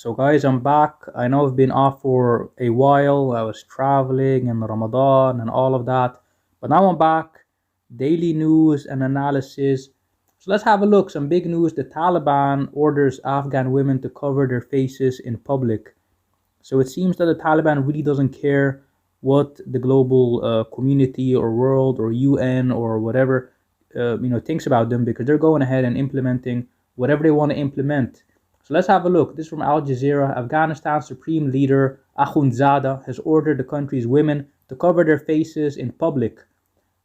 So guys, I'm back. I know I've been off for a while. I was traveling and Ramadan and all of that. But now I'm back. Daily news and analysis. So let's have a look. Some big news. The Taliban orders Afghan women to cover their faces in public. So it seems that the Taliban really doesn't care what the global community or world or UN or whatever thinks about them, because they're going ahead and implementing whatever they want to implement. So let's have a look. This is from Al Jazeera. Afghanistan's supreme leader Akhundzada has ordered the country's women to cover their faces in public,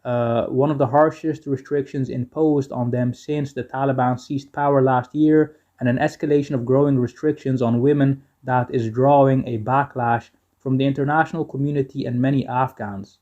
one of the harshest restrictions imposed on them since the Taliban seized power last year, and an escalation of growing restrictions on women that is drawing a backlash from the international community and many Afghans.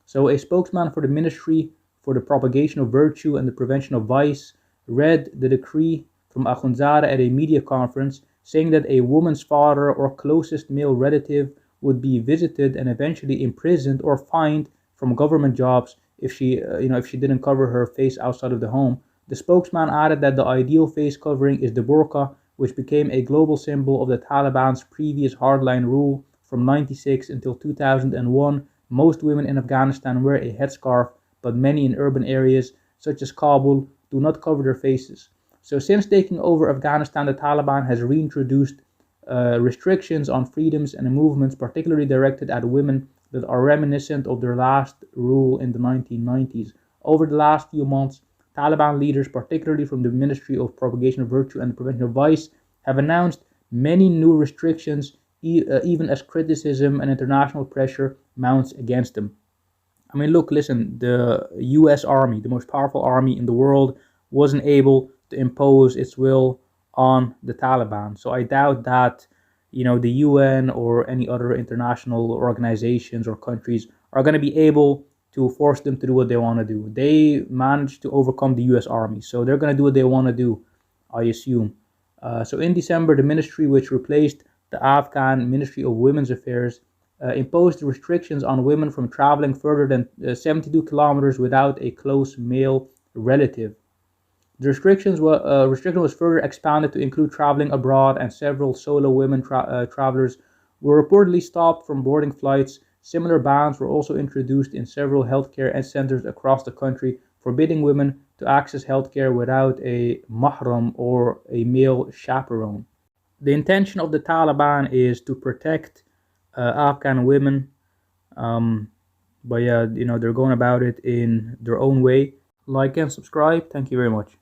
So, a spokesman for the Ministry for the Propagation of Virtue and the Prevention of Vice read the decree from Akhundzada at a media conference, saying that a woman's father or closest male relative would be visited and eventually imprisoned or fined from government jobs if she didn't cover her face outside of the home. The spokesman added that the ideal face covering is the burqa, which became a global symbol of the Taliban's previous hardline rule from 96 until 2001. Most women in Afghanistan wear a headscarf, but many in urban areas such as Kabul do not cover their faces. So since taking over Afghanistan, the Taliban has reintroduced restrictions on freedoms and movements, particularly directed at women, that are reminiscent of their last rule in the 1990s. Over the last few months, Taliban leaders, particularly from the Ministry of Propagation of Virtue and the Prevention of Vice, have announced many new restrictions, even as criticism and international pressure mounts against them. I mean, look, listen, the US Army, the most powerful army in the world, wasn't able to impose its will on the Taliban. So I doubt that the UN or any other international organizations or countries are going to be able to force them to do what they want to do. They managed to overcome the US Army, so they're going to do what they want to do, I assume. So in December, the ministry, which replaced the Afghan Ministry of Women's Affairs, imposed restrictions on women from traveling further than 72 kilometers without a close male relative. The restriction was further expanded to include traveling abroad, and several solo women travelers were reportedly stopped from boarding flights. Similar bans were also introduced in several healthcare centers across the country, forbidding women to access healthcare without a mahram or a male chaperone. The intention of the Taliban is to protect Afghan women, um, but yeah, they're going about it in their own way. Like and subscribe. Thank you very much.